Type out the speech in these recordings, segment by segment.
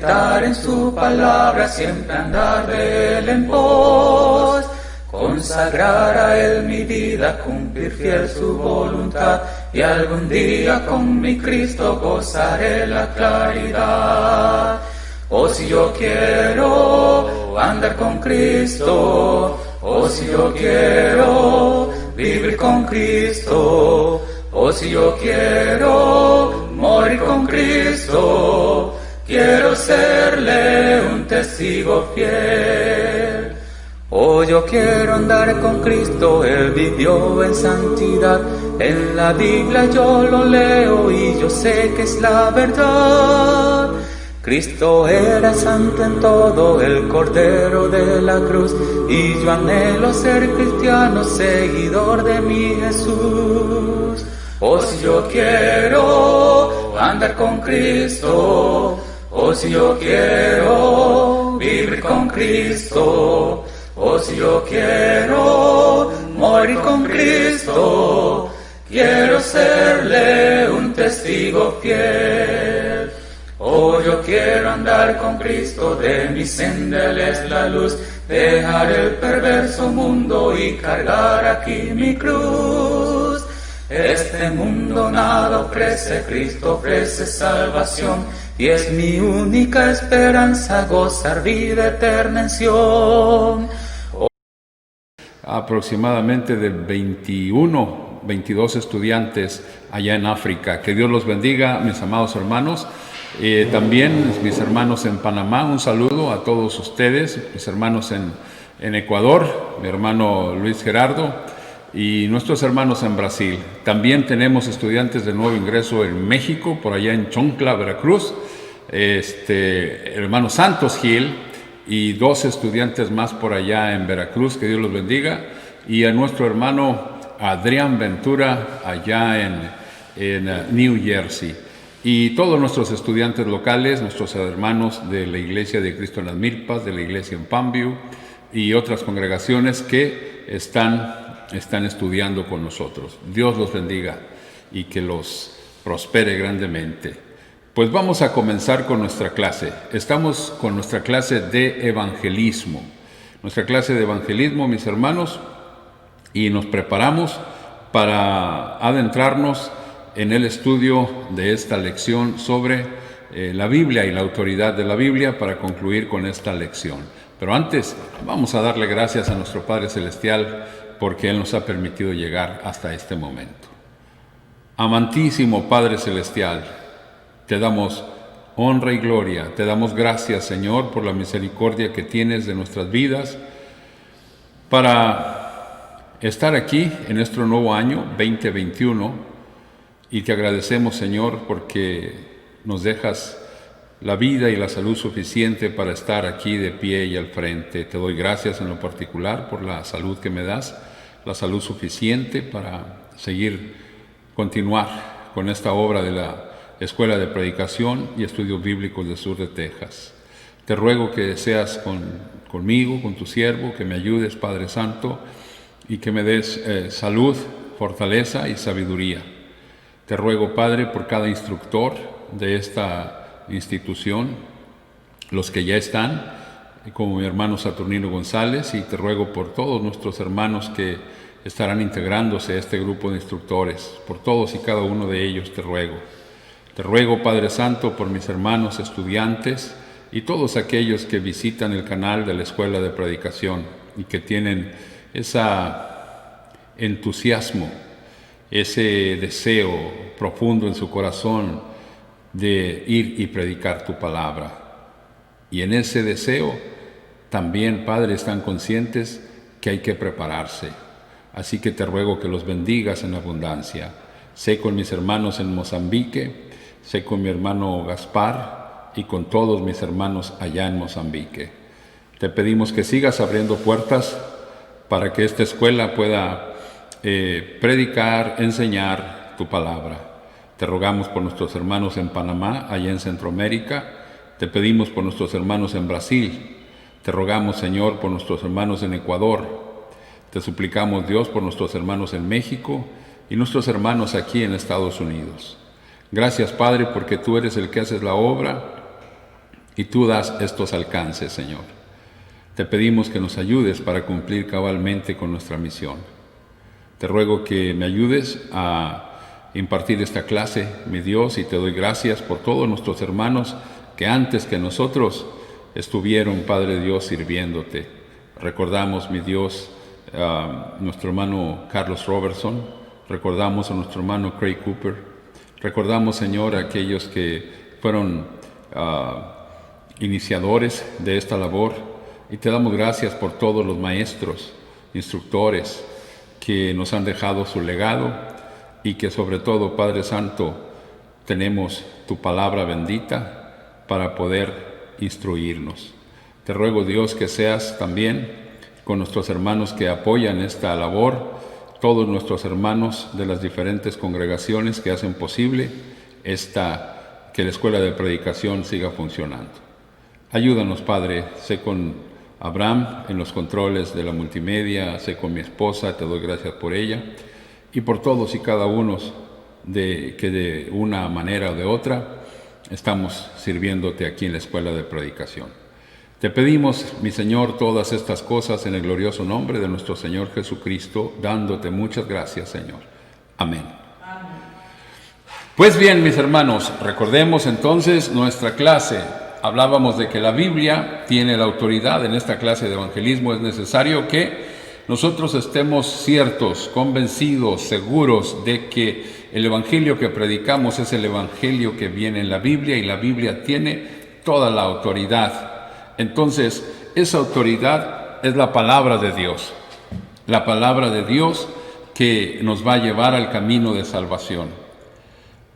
meditar en su palabra, siempre andar de él en pos, consagrar a él mi vida, cumplir fiel su voluntad, y algún día con mi Cristo gozaré la claridad. Oh, si yo quiero andar con Cristo, oh, si yo quiero vivir con Cristo, oh, si yo quiero morir con Cristo, quiero serle un testigo fiel. Oh, yo quiero andar con Cristo, Él vivió en santidad, en la Biblia yo lo leo y yo sé que es la verdad. Cristo era santo en todo, el Cordero de la cruz, y yo anhelo ser cristiano, seguidor de mi Jesús. Oh, si yo quiero andar con Cristo, oh, si yo quiero vivir con Cristo, oh, si yo quiero morir con Cristo, quiero serle un testigo fiel. Oh, yo quiero andar con Cristo, de mi senda Él es la luz, dejar el perverso mundo y cargar aquí mi cruz. Este mundo nada ofrece, Cristo ofrece salvación, y es mi única esperanza gozar vida eterna en Sion. Aproximadamente de 22 estudiantes allá en África. Que Dios los bendiga, mis amados hermanos. También mis hermanos en Panamá, un saludo a todos ustedes, mis hermanos en Ecuador, mi hermano Luis Gerardo, y nuestros hermanos en Brasil. También tenemos estudiantes de nuevo ingreso en México, por allá en Choncla, Veracruz, hermano Santos Gil, y 2 estudiantes más por allá en Veracruz, que Dios los bendiga, y a nuestro hermano Adrián Ventura allá en New Jersey. Y todos nuestros estudiantes locales, nuestros hermanos de la Iglesia de Cristo en las Milpas, de la Iglesia en Panview y otras congregaciones que están estudiando con nosotros. Dios los bendiga y que los prospere grandemente. Pues vamos a comenzar con nuestra clase. Estamos con nuestra clase de evangelismo. Nuestra clase de evangelismo, mis hermanos, y nos preparamos para adentrarnos en el estudio de esta lección sobre la Biblia y la autoridad de la Biblia para concluir con esta lección. Pero antes vamos a darle gracias a nuestro Padre Celestial porque Él nos ha permitido llegar hasta este momento. Amantísimo Padre Celestial, te damos honra y gloria, te damos gracias, Señor, por la misericordia que tienes de nuestras vidas para estar aquí en nuestro nuevo año 2021. Y te agradecemos, Señor, porque nos dejas la vida y la salud suficiente para estar aquí de pie y al frente. Te doy gracias en lo particular por la salud que me das, la salud suficiente para continuar con esta obra de la Escuela de Predicación y Estudios Bíblicos del Sur de Texas. Te ruego que seas conmigo, con tu siervo, que me ayudes, Padre Santo, y que me des salud, fortaleza y sabiduría. Te ruego, Padre, por cada instructor de esta institución, los que ya están, como mi hermano Saturnino González, y te ruego por todos nuestros hermanos que estarán integrándose a este grupo de instructores, por todos y cada uno de ellos te ruego. Te ruego, Padre Santo, por mis hermanos estudiantes y todos aquellos que visitan el canal de la Escuela de Predicación y que tienen ese entusiasmo, ese deseo profundo en su corazón de ir y predicar tu palabra. Y en ese deseo también, Padre, están conscientes que hay que prepararse. Así que te ruego que los bendigas en abundancia. Sé con mis hermanos en Mozambique, sé con mi hermano Gaspar y con todos mis hermanos allá en Mozambique. Te pedimos que sigas abriendo puertas para que esta escuela pueda predicar, enseñar tu palabra. Te rogamos por nuestros hermanos en Panamá, allá en Centroamérica. Te pedimos por nuestros hermanos en Brasil. Te rogamos, Señor, por nuestros hermanos en Ecuador. Te suplicamos, Dios, por nuestros hermanos en México y nuestros hermanos aquí en Estados Unidos. Gracias, Padre, porque tú eres el que haces la obra y tú das estos alcances, Señor. Te pedimos que nos ayudes para cumplir cabalmente con nuestra misión. Te ruego que me ayudes a impartir esta clase, mi Dios, y te doy gracias por todos nuestros hermanos que antes que nosotros estuvieron, Padre Dios, sirviéndote. Recordamos, mi Dios, a nuestro hermano Carlos Robertson, recordamos a nuestro hermano Craig Cooper, recordamos, Señor, a aquellos que fueron iniciadores de esta labor, y te damos gracias por todos los maestros, instructores que nos han dejado su legado, y que sobre todo, Padre Santo, tenemos tu palabra bendita para poder instruirnos. Te ruego, Dios, que seas también con nuestros hermanos que apoyan esta labor, todos nuestros hermanos de las diferentes congregaciones que hacen posible que la escuela de predicación siga funcionando. Ayúdanos, Padre, sé con Abraham en los controles de la multimedia, sé con mi esposa, te doy gracias por ella, y por todos y cada uno que de una manera o de otra estamos sirviéndote aquí en la escuela de predicación. Te pedimos, mi Señor, todas estas cosas en el glorioso nombre de nuestro Señor Jesucristo, dándote muchas gracias, Señor. Amén. Amén. Pues bien, mis hermanos, recordemos entonces nuestra clase. Hablábamos de que la Biblia tiene la autoridad. En esta clase de evangelismo es necesario que nosotros estemos ciertos, convencidos, seguros de que el evangelio que predicamos es el evangelio que viene en la Biblia, y la Biblia tiene toda la autoridad. Entonces, esa autoridad es la palabra de Dios. La palabra de Dios que nos va a llevar al camino de salvación.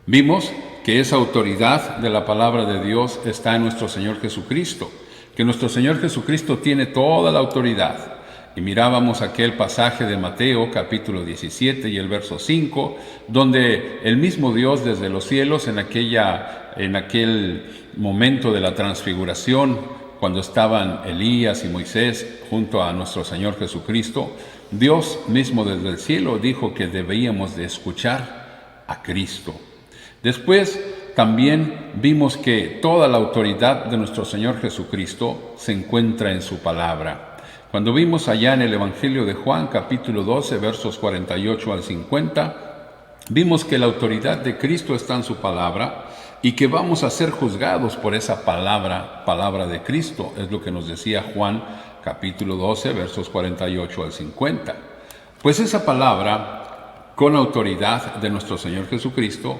Vimos que esa autoridad de la palabra de Dios está en nuestro Señor Jesucristo, que nuestro Señor Jesucristo tiene toda la autoridad. Y mirábamos aquel pasaje de Mateo, capítulo 17 y el verso 5, donde el mismo Dios desde los cielos, en aquel momento de la transfiguración, cuando estaban Elías y Moisés junto a nuestro Señor Jesucristo, Dios mismo desde el cielo dijo que debíamos de escuchar a Cristo. Después también vimos que toda la autoridad de nuestro Señor Jesucristo se encuentra en su palabra. Cuando vimos allá en el Evangelio de Juan, capítulo 12, versos 48 al 50, vimos que la autoridad de Cristo está en su palabra y que vamos a ser juzgados por esa palabra de Cristo. Es lo que nos decía Juan, capítulo 12, versos 48 al 50. Pues esa palabra, con autoridad de nuestro Señor Jesucristo,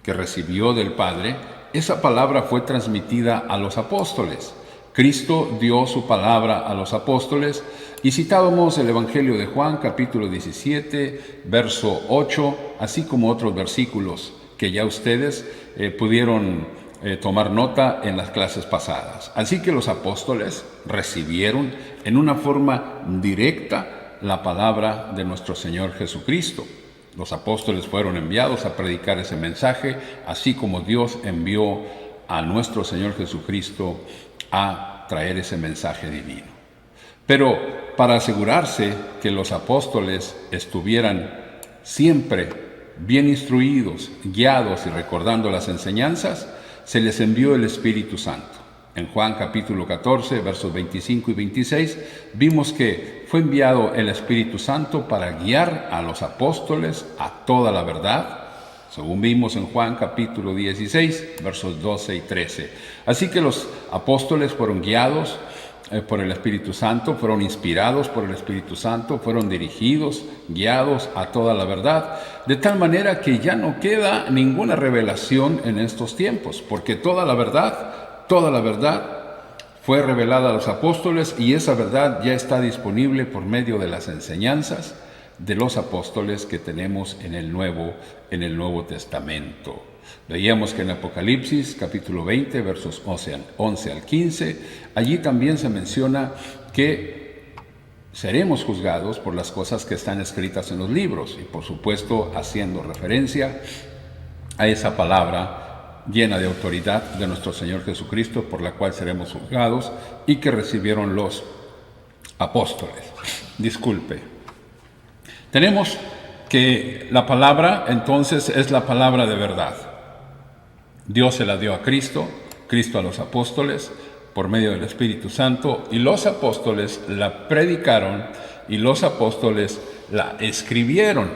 que recibió del Padre, esa palabra fue transmitida a los apóstoles. Cristo dio su palabra a los apóstoles, y citábamos el Evangelio de Juan, capítulo 17, verso 8, así como otros versículos que ya ustedes pudieron tomar nota en las clases pasadas. Así que los apóstoles recibieron en una forma directa la palabra de nuestro Señor Jesucristo. Los apóstoles fueron enviados a predicar ese mensaje, así como Dios envió a nuestro Señor Jesucristo a traer ese mensaje divino. Pero para asegurarse que los apóstoles estuvieran siempre bien instruidos, guiados y recordando las enseñanzas, se les envió el Espíritu Santo. En Juan capítulo 14, versos 25 y 26, vimos que fue enviado el Espíritu Santo para guiar a los apóstoles a toda la verdad, según vimos en Juan capítulo 16, versos 12 y 13. Así que los apóstoles fueron guiados por el Espíritu Santo, fueron inspirados por el Espíritu Santo, fueron dirigidos, guiados a toda la verdad, de tal manera que ya no queda ninguna revelación en estos tiempos, porque toda la verdad fue revelada a los apóstoles, y esa verdad ya está disponible por medio de las enseñanzas de los apóstoles que tenemos en el Nuevo Testamento. Veíamos que en Apocalipsis capítulo 20, versos 11 al 15, allí también se menciona que seremos juzgados por las cosas que están escritas en los libros, y por supuesto haciendo referencia a esa palabra llena de autoridad de nuestro Señor Jesucristo, por la cual seremos juzgados y que recibieron los apóstoles. Tenemos que la palabra entonces es la palabra de verdad. Dios se la dio a Cristo, Cristo a los apóstoles por medio del Espíritu Santo, y los apóstoles la predicaron y los apóstoles la escribieron.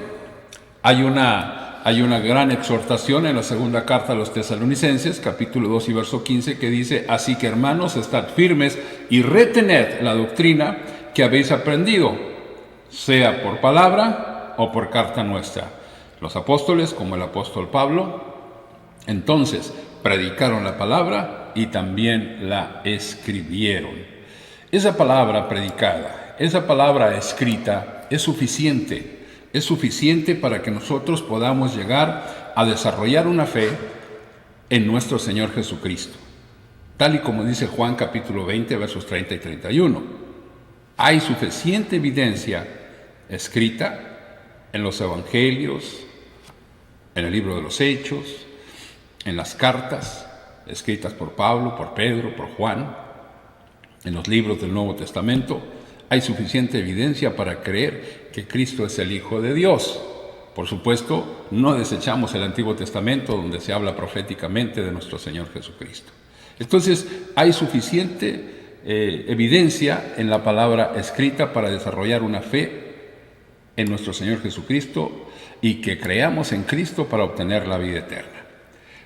Hay una gran exhortación en la segunda carta a los Tesalonicenses, capítulo 2 y verso 15, que dice: así que, hermanos, estad firmes y retened la doctrina que habéis aprendido, sea por palabra o por carta nuestra. Los apóstoles, como el apóstol Pablo, entonces predicaron la palabra y también la escribieron. Esa palabra predicada, esa palabra escrita es suficiente para que nosotros podamos llegar a desarrollar una fe en nuestro Señor Jesucristo. Tal y como dice Juan capítulo 20, versos 30 y 31. Hay suficiente evidencia escrita en los evangelios, en el libro de los Hechos, en las cartas escritas por Pablo, por Pedro, por Juan, en los libros del Nuevo Testamento. Hay suficiente evidencia para creer que Cristo es el Hijo de Dios. Por supuesto, no desechamos el Antiguo Testamento, donde se habla proféticamente de nuestro Señor Jesucristo. Entonces, hay suficiente evidencia en la palabra escrita para desarrollar una fe en nuestro Señor Jesucristo y que creamos en Cristo para obtener la vida eterna.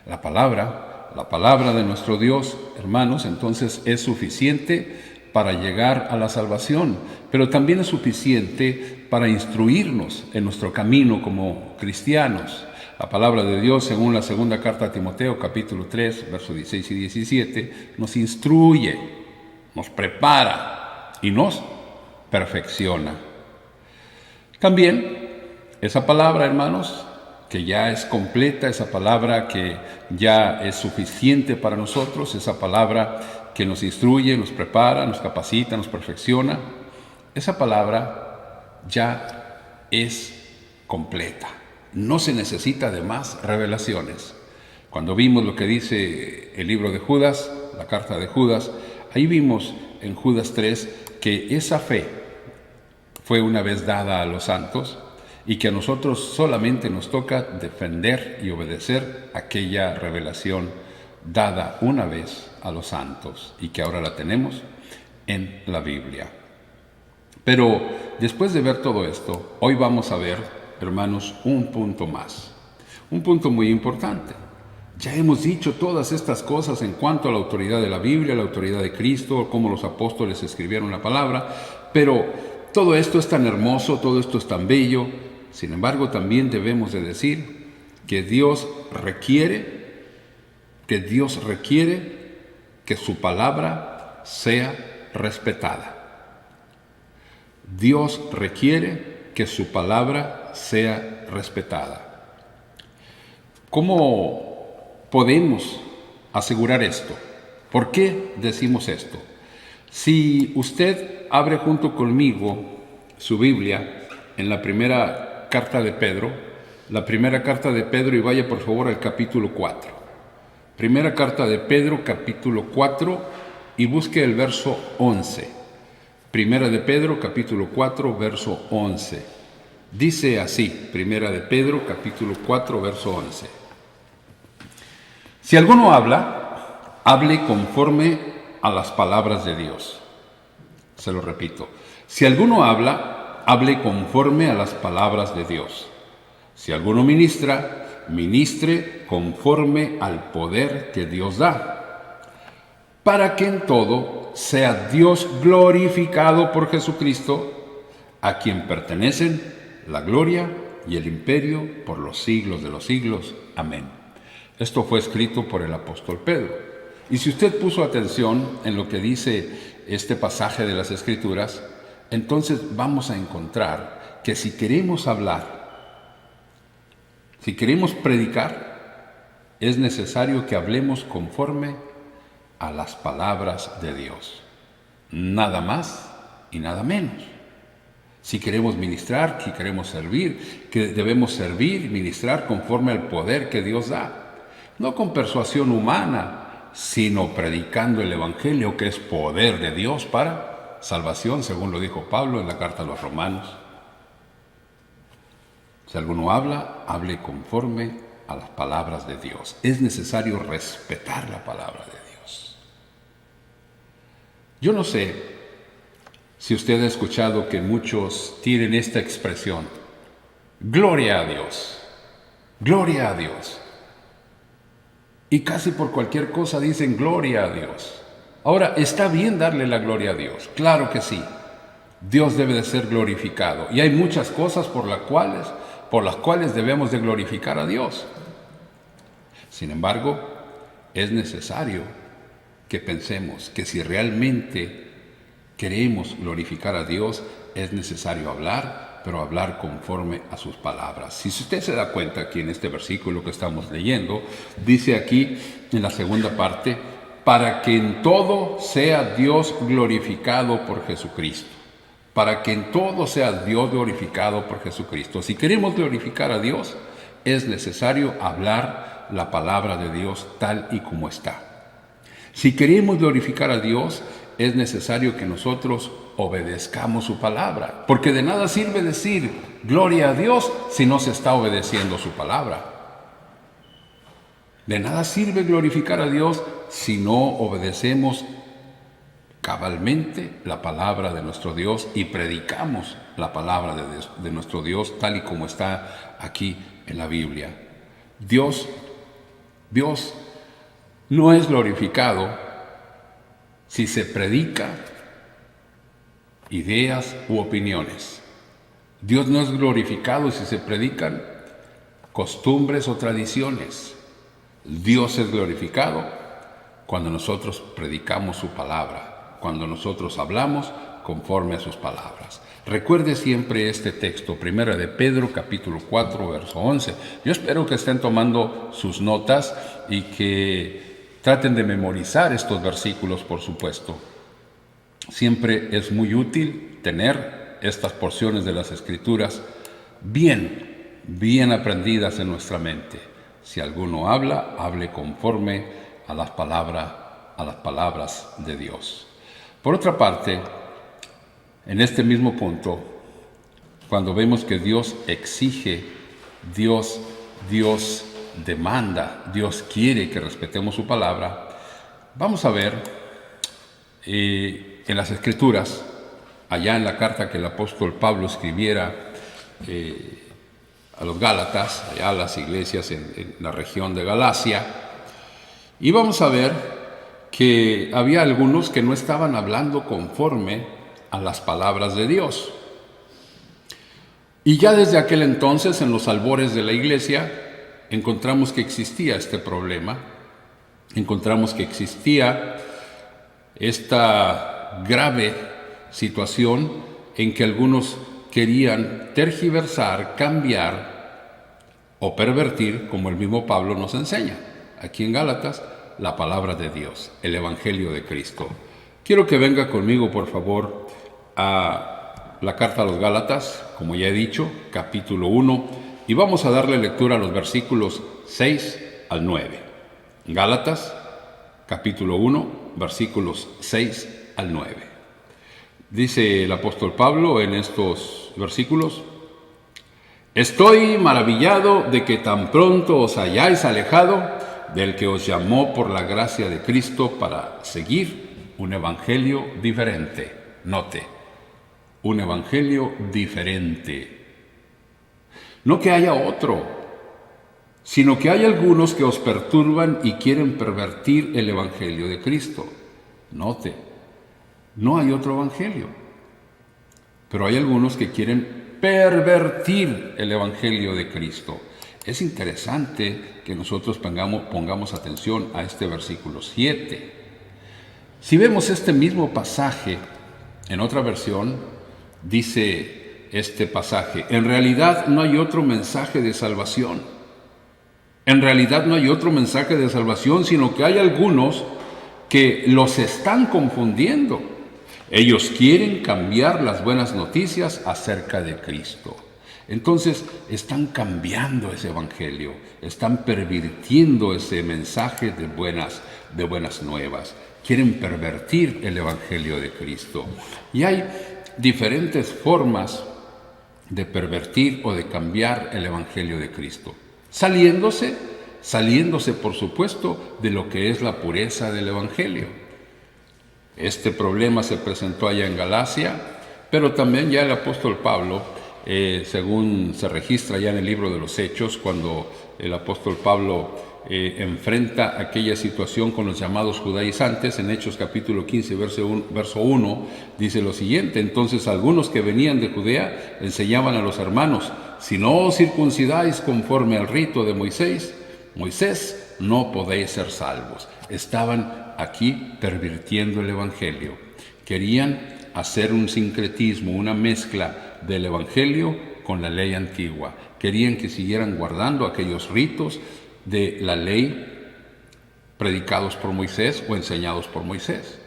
La palabra de nuestro Dios, hermanos, entonces es suficiente para llegar a la salvación, pero también es suficiente para instruirnos en nuestro camino como cristianos. La palabra de Dios, según la segunda carta a Timoteo, capítulo 3, versos 16 y 17, nos instruye, nos prepara y nos perfecciona. También esa palabra, hermanos, que ya es completa, esa palabra que ya es suficiente para nosotros, esa palabra que nos instruye, nos prepara, nos capacita, nos perfecciona, esa palabra ya es completa. No se necesita de más revelaciones. Cuando vimos lo que dice el libro de Judas, la carta de Judas, ahí vimos en Judas 3 que esa fe fue una vez dada a los santos y que a nosotros solamente nos toca defender y obedecer aquella revelación dada una vez a los santos y que ahora la tenemos en la Biblia. Pero después de ver todo esto, hoy vamos a ver, hermanos, un punto más, un punto muy importante. Ya hemos dicho todas estas cosas en cuanto a la autoridad de la Biblia, la autoridad de Cristo, cómo los apóstoles escribieron la palabra, pero todo esto es tan hermoso, todo esto es tan bello. Sin embargo, también debemos de decir que Dios requiere que su palabra sea respetada. Dios requiere que su palabra sea respetada. ¿Cómo podemos asegurar esto? ¿Por qué decimos esto? Si usted abre junto conmigo su Biblia en la primera carta de Pedro, y vaya por favor al capítulo 4. Primera carta de Pedro, capítulo 4, y busque el verso 11. Primera de Pedro, capítulo 4, verso 11. Dice así, Primera de Pedro, capítulo 4, verso 11. Si alguno habla, hable conforme a las palabras de Dios. Se lo repito. Si alguno habla, hable conforme a las palabras de Dios. Si alguno ministra, ministre conforme al poder que Dios da, para que en todo sea Dios glorificado por Jesucristo, a quien pertenecen la gloria y el imperio por los siglos de los siglos. Amén. Esto fue escrito por el apóstol Pedro. Y si usted puso atención en lo que dice este pasaje de las Escrituras, entonces vamos a encontrar que si queremos hablar, si queremos predicar, es necesario que hablemos conforme a las palabras de Dios. Nada más y nada menos. Si queremos ministrar, si queremos servir, que debemos servir y ministrar conforme al poder que Dios da. No con persuasión humana, sino predicando el Evangelio, que es poder de Dios para salvación, según lo dijo Pablo en la carta a los Romanos. Si alguno habla, hable conforme a las palabras de Dios. Es necesario respetar la palabra de Dios. Yo no sé si usted ha escuchado que muchos tienen esta expresión: gloria a Dios, gloria a Dios. Y casi por cualquier cosa dicen gloria a Dios. Ahora, ¿está bien darle la gloria a Dios? Claro que sí. Dios debe de ser glorificado. Y hay muchas cosas por las cuales debemos de glorificar a Dios. Sin embargo, es necesario que pensemos que si realmente queremos glorificar a Dios, es necesario hablar, pero hablar conforme a sus palabras. Si usted se da cuenta aquí en este versículo que estamos leyendo, dice aquí en la segunda parte: para que en todo sea Dios glorificado por Jesucristo. Para que en todo sea Dios glorificado por Jesucristo. Si queremos glorificar a Dios, es necesario hablar la palabra de Dios tal y como está. Si queremos glorificar a Dios, es necesario que nosotros obedezcamos su palabra. Porque de nada sirve decir gloria a Dios si no se está obedeciendo su palabra. De nada sirve glorificar a Dios si no obedecemos cabalmente la palabra de nuestro Dios y predicamos la palabra de nuestro Dios tal y como está aquí en la Biblia. Dios no es glorificado si se predica ideas u opiniones. Dios no es glorificado si se predican costumbres o tradiciones. Dios es glorificado cuando nosotros predicamos su palabra, cuando nosotros hablamos conforme a sus palabras. Recuerde siempre este texto, 1 de Pedro, capítulo 4, verso 11. Yo espero que estén tomando sus notas y que traten de memorizar estos versículos, por supuesto. Siempre es muy útil tener estas porciones de las Escrituras bien aprendidas en nuestra mente. Si alguno habla, hable conforme a las palabras de Dios. Por otra parte, en este mismo punto, cuando vemos que Dios exige, Dios demanda, Dios quiere que respetemos su palabra, vamos a ver en las Escrituras, allá en la carta que el apóstol Pablo escribiera a los Gálatas, allá a las iglesias en la región de Galacia, y vamos a ver que había algunos que no estaban hablando conforme a las palabras de Dios. Y ya desde aquel entonces, en los albores de la iglesia, encontramos que existía este problema, encontramos que existía esta grave situación en que algunos querían tergiversar, cambiar o pervertir, como el mismo Pablo nos enseña aquí en Gálatas, la palabra de Dios, el Evangelio de Cristo. Quiero que venga conmigo, por favor, a la carta a los Gálatas, como ya he dicho, capítulo 1, y vamos a darle lectura a los versículos 6 al 9. Gálatas, capítulo 1, versículos 6 al 9. Dice el apóstol Pablo en estos versículos: estoy maravillado de que tan pronto os hayáis alejado del que os llamó por la gracia de Cristo para seguir un evangelio diferente. Note, un evangelio diferente. No que haya otro, sino que hay algunos que os perturban y quieren pervertir el evangelio de Cristo. Note, no hay otro evangelio, pero hay algunos que quieren pervertir el evangelio de Cristo. Es interesante que nosotros pongamos atención a este versículo 7. Si vemos este mismo pasaje en otra versión, dice este pasaje: en realidad no hay otro mensaje de salvación. En realidad no hay otro mensaje de salvación, sino que hay algunos que los están confundiendo. Ellos quieren cambiar las buenas noticias acerca de Cristo. Entonces están cambiando ese evangelio, están pervirtiendo ese mensaje de buenas nuevas. Quieren pervertir el evangelio de Cristo. Y hay diferentes formas de pervertir o de cambiar el evangelio de Cristo. Saliéndose por supuesto de lo que es la pureza del evangelio. Este problema se presentó allá en Galacia, pero también ya el apóstol Pablo, según se registra ya en el libro de los Hechos, cuando el apóstol Pablo enfrenta aquella situación con los llamados judaizantes, en Hechos capítulo 15, verso 1, dice lo siguiente: entonces algunos que venían de Judea enseñaban a los hermanos, si no os circuncidáis conforme al rito de Moisés, no podéis ser salvos. Estaban aquí pervirtiendo el evangelio. Querían hacer un sincretismo, una mezcla del evangelio con la ley antigua. Querían que siguieran guardando aquellos ritos de la ley predicados por Moisés o enseñados por Moisés.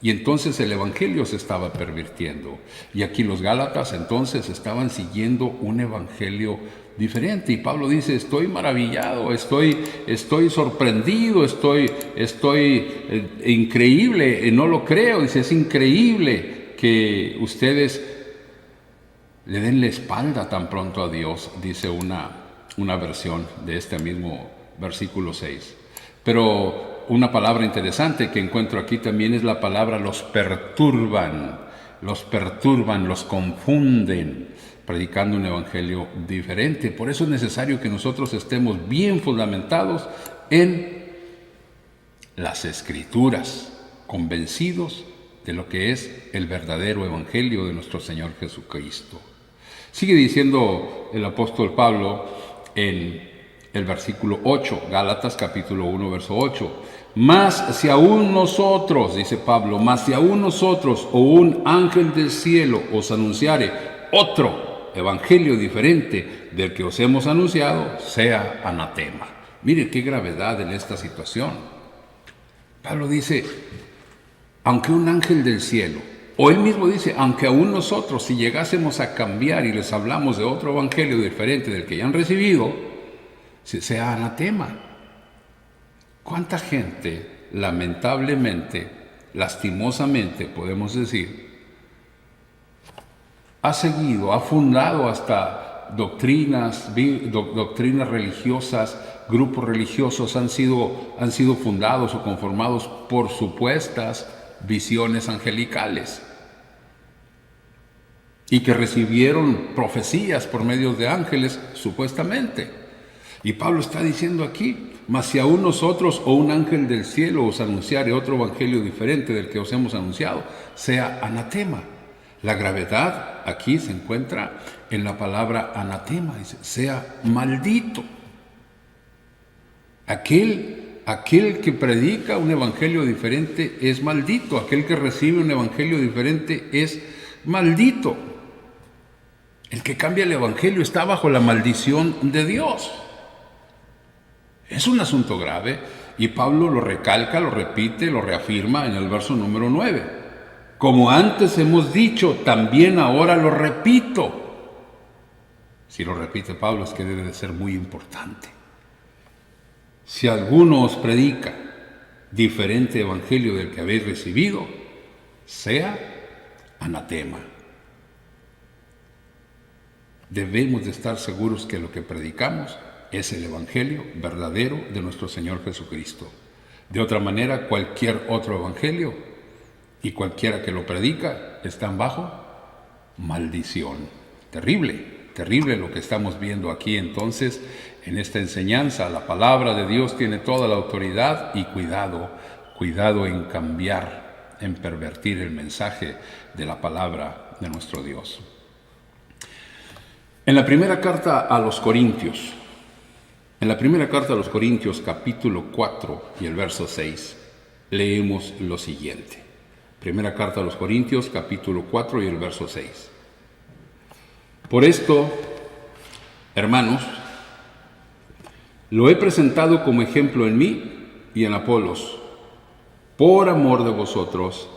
Y entonces el evangelio se estaba pervirtiendo. Y aquí los Gálatas entonces estaban siguiendo un evangelio diferente. Y Pablo dice: estoy maravillado, estoy sorprendido, estoy increíble, no lo creo. Dice: es increíble que ustedes le den la espalda tan pronto a Dios, dice una versión de este mismo versículo 6. Pero una palabra interesante que encuentro aquí también es la palabra los perturban, los confunden, predicando un evangelio diferente. Por eso es necesario que nosotros estemos bien fundamentados en las Escrituras, convencidos de lo que es el verdadero evangelio de nuestro Señor Jesucristo. Sigue diciendo el apóstol Pablo en el versículo 8, Gálatas capítulo 1, verso 8. Mas si aún nosotros, dice Pablo, mas si aún nosotros o un ángel del cielo os anunciare otro evangelio diferente del que os hemos anunciado, sea anatema. Mire qué gravedad en esta situación. Pablo dice: aunque un ángel del cielo, o él mismo dice, aunque aún nosotros, si llegásemos a cambiar y les hablamos de otro evangelio diferente del que ya han recibido, sea anatema. ¿Cuánta gente, lamentablemente, lastimosamente, podemos decir, ha seguido, ha fundado hasta doctrinas religiosas, grupos religiosos han sido fundados o conformados por supuestas visiones angelicales y que recibieron profecías por medio de ángeles, supuestamente? Y Pablo está diciendo aquí: mas si aún nosotros o un ángel del cielo os anunciare otro evangelio diferente del que os hemos anunciado, sea anatema. La gravedad aquí se encuentra en la palabra anatema, dice: sea maldito. Aquel que predica un evangelio diferente es maldito. Aquel que recibe un evangelio diferente es maldito. El que cambia el evangelio está bajo la maldición de Dios. Es un asunto grave, y Pablo lo recalca, lo repite, lo reafirma en el verso número 9. Como antes hemos dicho, también ahora lo repito. Si lo repite Pablo, es que debe de ser muy importante. Si alguno os predica diferente evangelio del que habéis recibido, sea anatema. Debemos de estar seguros que lo que predicamos es el evangelio verdadero de nuestro Señor Jesucristo. De otra manera, cualquier otro evangelio y cualquiera que lo predica están bajo maldición. Terrible lo que estamos viendo aquí entonces en esta enseñanza. La palabra de Dios tiene toda la autoridad, y cuidado en cambiar, en pervertir el mensaje de la palabra de nuestro Dios. En la primera carta a los Corintios, capítulo 4 y el verso 6, leemos lo siguiente. Primera carta a los Corintios, capítulo 4 y el verso 6. Por esto, hermanos, lo he presentado como ejemplo en mí y en Apolos, por amor de vosotros,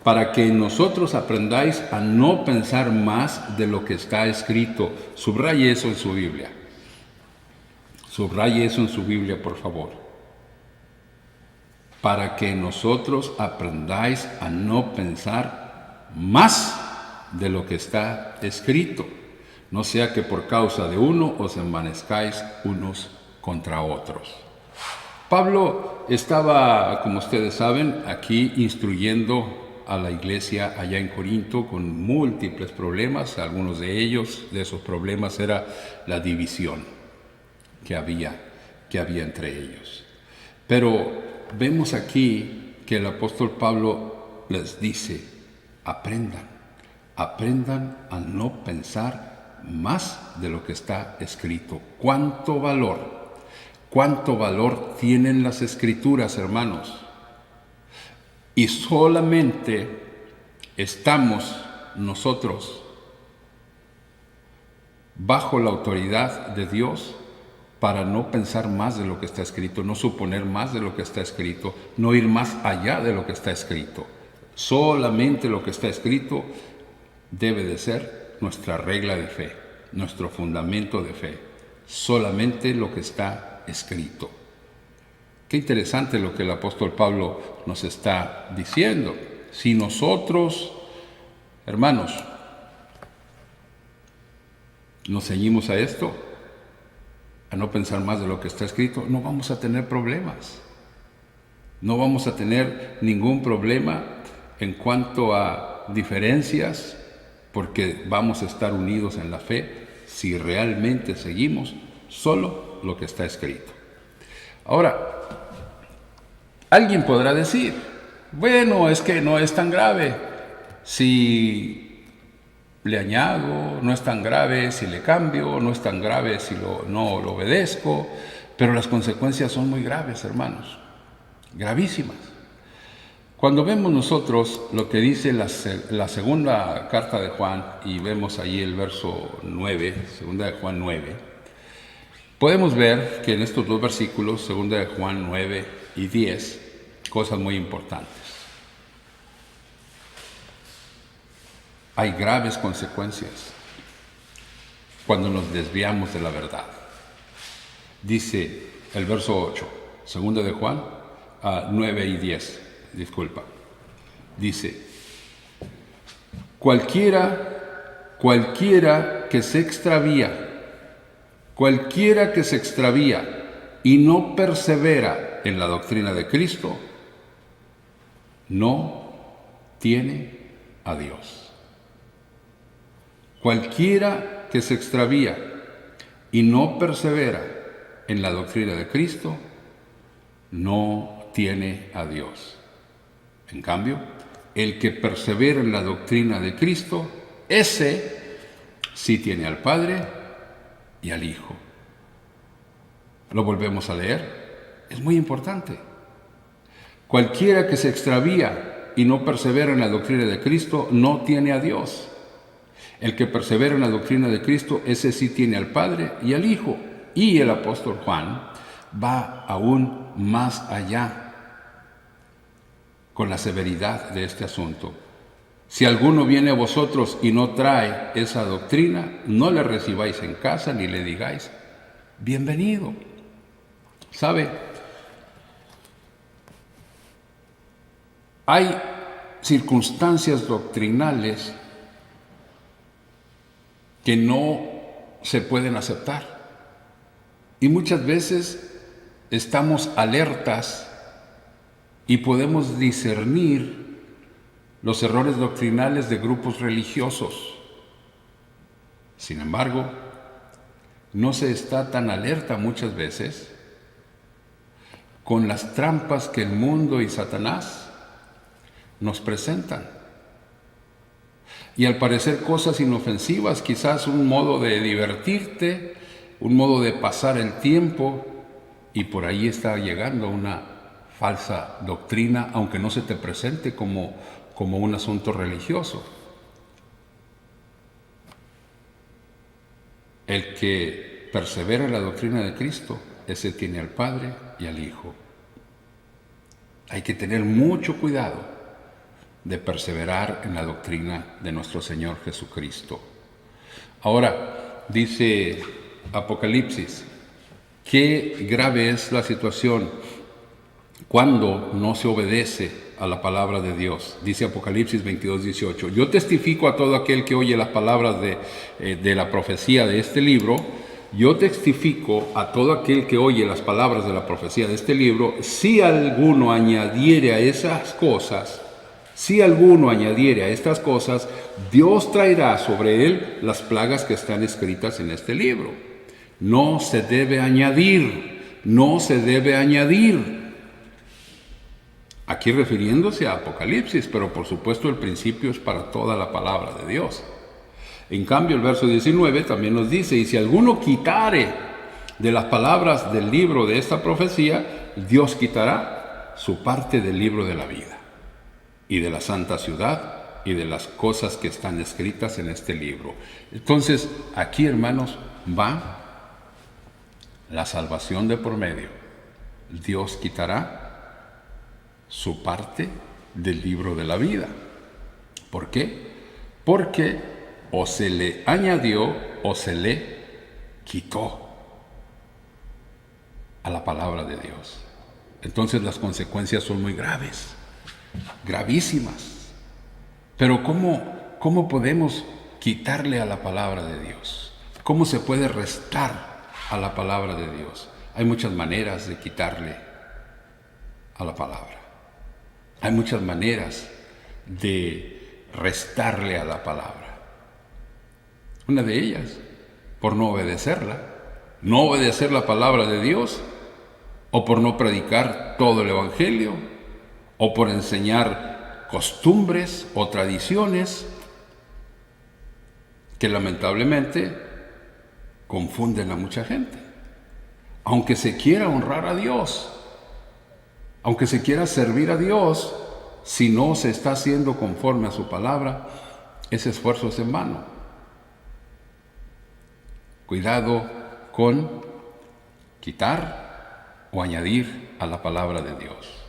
para que nosotros aprendáis a no pensar más de lo que está escrito. Subraye eso en su Biblia. Subraye eso en su Biblia, por favor. Para que nosotros aprendáis a no pensar más de lo que está escrito. No sea que por causa de uno os envanezcáis unos contra otros. Pablo estaba, como ustedes saben, aquí instruyendo a la iglesia allá en Corinto con múltiples problemas. Algunos de esos problemas era la división que había entre ellos. Pero vemos aquí que el apóstol Pablo les dice, aprendan a no pensar más de lo que está escrito. ¿Cuánto valor tienen las escrituras, hermanos? Y solamente estamos nosotros bajo la autoridad de Dios para no pensar más de lo que está escrito, no suponer más de lo que está escrito, no ir más allá de lo que está escrito. Solamente lo que está escrito debe de ser nuestra regla de fe, nuestro fundamento de fe. Solamente lo que está escrito. Qué interesante lo que el apóstol Pablo nos está diciendo. Si nosotros, hermanos, nos ceñimos a esto, a no pensar más de lo que está escrito, no vamos a tener problemas. No vamos a tener ningún problema en cuanto a diferencias, porque vamos a estar unidos en la fe si realmente seguimos solo lo que está escrito. Ahora, alguien podrá decir, bueno, es que no es tan grave si le añado, no es tan grave si le cambio, no es tan grave si no lo obedezco, pero las consecuencias son muy graves, hermanos, gravísimas. Cuando vemos nosotros lo que dice la segunda carta de Juan, y vemos ahí el verso 9, segunda de Juan 9, podemos ver que en estos dos versículos, segunda de Juan 9 y 10, cosas muy importantes. Hay graves consecuencias cuando nos desviamos de la verdad. Dice el verso 8, segunda de Juan 9 y 10, disculpa. Dice, cualquiera que se extravía y no persevera en la doctrina de Cristo, no tiene a Dios. Cualquiera que se extravía y no persevera en la doctrina de Cristo, no tiene a Dios. En cambio, el que persevera en la doctrina de Cristo, ese sí tiene al Padre y al Hijo. Lo volvemos a leer. Es muy importante. Cualquiera que se extravía y no persevera en la doctrina de Cristo, no tiene a Dios. El que persevera en la doctrina de Cristo, ese sí tiene al Padre y al Hijo. Y el apóstol Juan va aún más allá con la severidad de este asunto. Si alguno viene a vosotros y no trae esa doctrina, no le recibáis en casa ni le digáis, bienvenido. ¿Sabe? Hay circunstancias doctrinales que no se pueden aceptar. Y muchas veces estamos alertas y podemos discernir los errores doctrinales de grupos religiosos. Sin embargo, no se está tan alerta muchas veces con las trampas que el mundo y Satanás nos presentan. Y al parecer cosas inofensivas, quizás un modo de divertirte, un modo de pasar el tiempo, y por ahí está llegando una falsa doctrina, aunque no se te presente como un asunto religioso. El que persevera en la doctrina de Cristo, ese tiene al Padre y al Hijo. Hay que tener mucho cuidado de perseverar en la doctrina de nuestro Señor Jesucristo. Ahora, dice Apocalipsis, qué grave es la situación cuando no se obedece a la palabra de Dios. Dice Apocalipsis 22:18, yo testifico a todo aquel que oye las palabras de la profecía de este libro. Yo testifico a todo aquel que oye las palabras de la profecía de este libro, si alguno añadiere a esas cosas, Si alguno añadiere a estas cosas, Dios traerá sobre él las plagas que están escritas en este libro. No se debe añadir, no se debe añadir. Aquí refiriéndose a Apocalipsis, pero por supuesto el principio es para toda la palabra de Dios. En cambio, el verso 19 también nos dice, y si alguno quitare de las palabras del libro de esta profecía, Dios quitará su parte del libro de la vida, y de la santa ciudad, y de las cosas que están escritas en este libro. Entonces, aquí, hermanos, va la salvación de por medio. Dios quitará su parte del libro de la vida. ¿Por qué? Porque o se le añadió o se le quitó a la palabra de Dios. Entonces las consecuencias son muy graves, gravísimas. Pero ¿cómo podemos quitarle a la palabra de Dios? ¿Cómo se puede restar a la palabra de Dios? Hay muchas maneras de quitarle a la palabra. Hay muchas maneras de restarle a la palabra. Una de ellas, por no obedecerla, no obedecer la palabra de Dios, o por no predicar todo el Evangelio, o por enseñar costumbres o tradiciones que lamentablemente confunden a mucha gente. Aunque se quiera honrar a Dios, aunque se quiera servir a Dios, si no se está haciendo conforme a su palabra, ese esfuerzo es en vano. Cuidado con quitar o añadir a la palabra de Dios.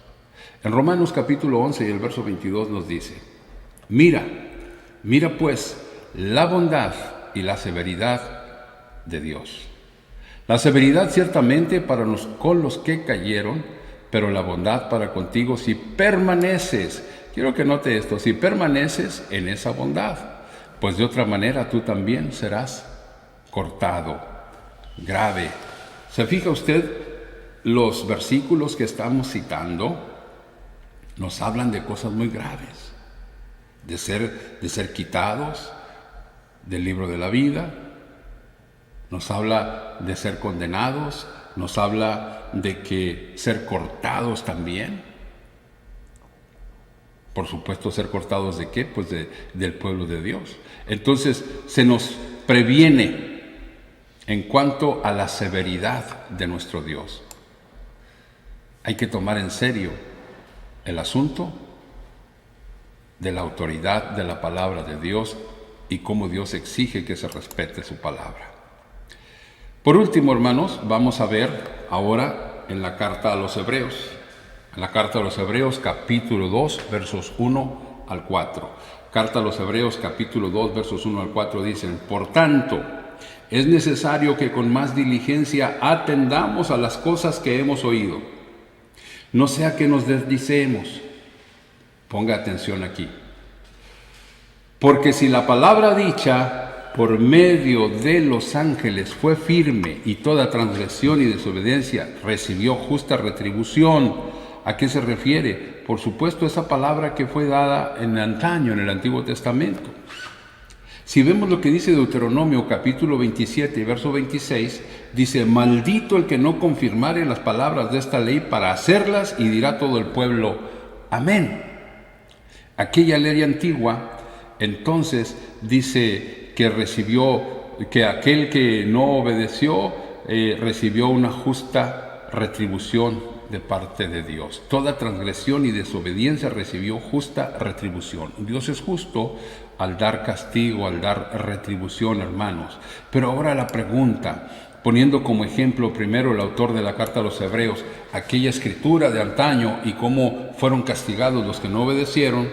En Romanos capítulo 11 y el verso 22 nos dice, mira pues la bondad y la severidad de Dios. La severidad ciertamente con los que cayeron, pero la bondad para contigo si permaneces. Quiero que note esto, si permaneces en esa bondad, pues de otra manera tú también serás cortado, grave. ¿Se fija usted? Los versículos que estamos citando nos hablan de cosas muy graves, de ser quitados del libro de la vida, nos habla de ser condenados, nos habla de que ser cortados también. Por supuesto, ser cortados ¿de qué? Pues del pueblo de Dios. Entonces, se nos previene en cuanto a la severidad de nuestro Dios. Hay que tomar en serio el asunto de la autoridad de la palabra de Dios y cómo Dios exige que se respete su palabra. Por último, hermanos, vamos a ver ahora en la carta a los Hebreos. En la carta a los Hebreos, capítulo 2, versos 1 al 4. Carta a los Hebreos, capítulo 2, versos 1 al 4 dicen, por tanto, es necesario que con más diligencia atendamos a las cosas que hemos oído. No sea que nos deslicemos. Ponga atención aquí. Porque si la palabra dicha por medio de los ángeles fue firme y toda transgresión y desobediencia recibió justa retribución, ¿a qué se refiere? Por supuesto, esa palabra que fue dada en antaño, en el Antiguo Testamento. Si vemos lo que dice Deuteronomio capítulo 27 y verso 26, dice, maldito el que no confirmare las palabras de esta ley para hacerlas, y dirá todo el pueblo, amén. Aquella ley antigua, entonces, dice que aquel que no obedeció recibió una justa retribución de parte de Dios. Toda transgresión y desobediencia recibió justa retribución. Dios es justo al dar castigo, al dar retribución, hermanos. Pero ahora la pregunta, poniendo como ejemplo primero el autor de la carta a los Hebreos, aquella escritura de antaño y cómo fueron castigados los que no obedecieron,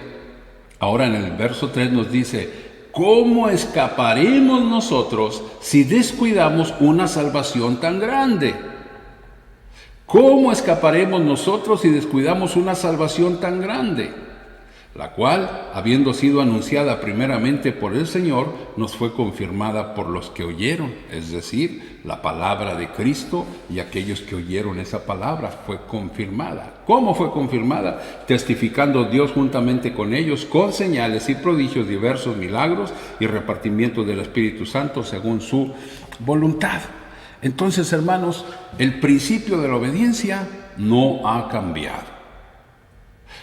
ahora en el verso 3 nos dice, ¿cómo escaparemos nosotros si descuidamos una salvación tan grande? ¿Cómo escaparemos nosotros si descuidamos una salvación tan grande? la cual, habiendo sido anunciada primeramente por el Señor, nos fue confirmada por los que oyeron, es decir, la palabra de Cristo, y aquellos que oyeron esa palabra fue confirmada. ¿Cómo fue confirmada? Testificando Dios juntamente con ellos, con señales y prodigios, diversos milagros y repartimiento del Espíritu Santo según su voluntad. Entonces, hermanos, el principio de la obediencia no ha cambiado.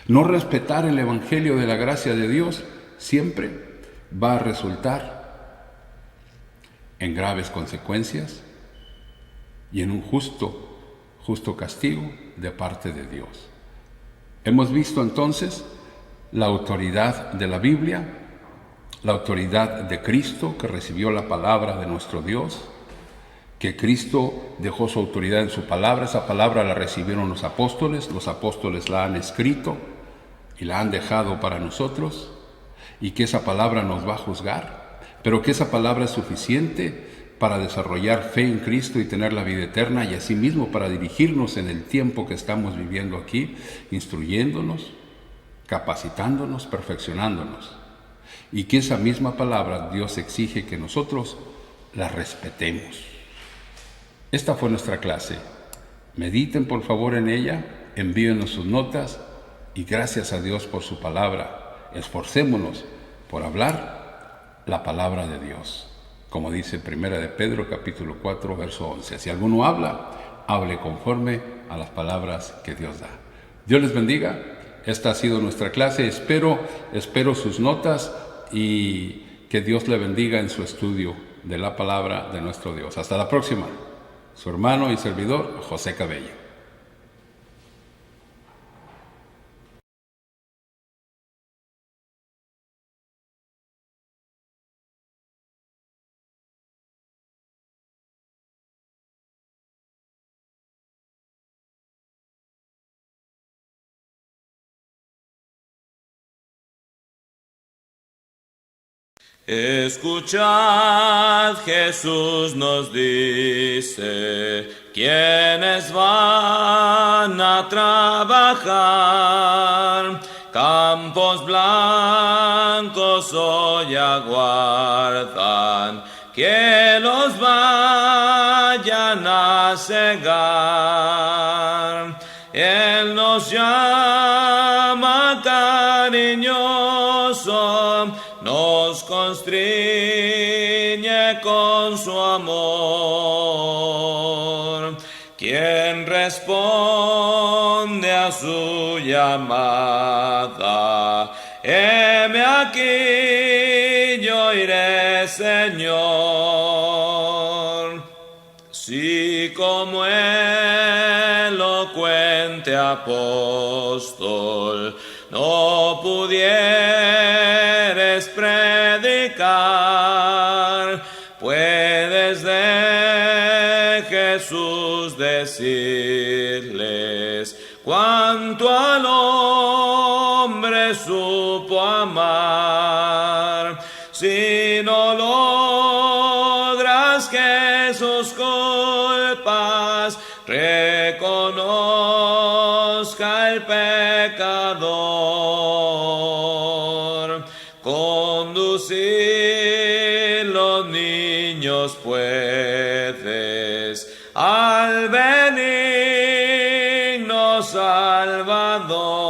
No respetar el Evangelio de la gracia de Dios siempre va a resultar en graves consecuencias y en un justo castigo de parte de Dios. Hemos visto entonces la autoridad de la Biblia, la autoridad de Cristo, que recibió la palabra de nuestro Dios, que Cristo dejó su autoridad en su palabra. Esa palabra la recibieron los apóstoles la han escrito y la han dejado para nosotros, y que esa palabra nos va a juzgar, pero que esa palabra es suficiente para desarrollar fe en Cristo y tener la vida eterna, y asimismo para dirigirnos en el tiempo que estamos viviendo aquí, instruyéndonos, capacitándonos, perfeccionándonos, y que esa misma palabra Dios exige que nosotros la respetemos. Esta fue nuestra clase. Mediten por favor en ella, envíenos sus notas, y gracias a Dios por su palabra. Esforcémonos por hablar la palabra de Dios, como dice 1 de Pedro capítulo 4 verso 11. Si alguno habla, hable conforme a las palabras que Dios da. Dios les bendiga. Esta ha sido nuestra clase. Espero sus notas, y que Dios le bendiga en su estudio de la palabra de nuestro Dios. Hasta la próxima. Su hermano y servidor, José Cabello. Escuchad, Jesús nos dice, quienes van a trabajar, campos blancos hoy aguardan, que los vayan a cegar. Él nos llama cariñoso, nos constriñe con su amor. Quien responde a su llamada, heme aquí, yo iré, Señor. Si como elocuente apóstol no pudieres predicar, puedes de Jesús decirles cuánto al hombre supo amar. Si no logras que sus culpas reconozca el pecador, conducir los niños puedes al benigno Salvador.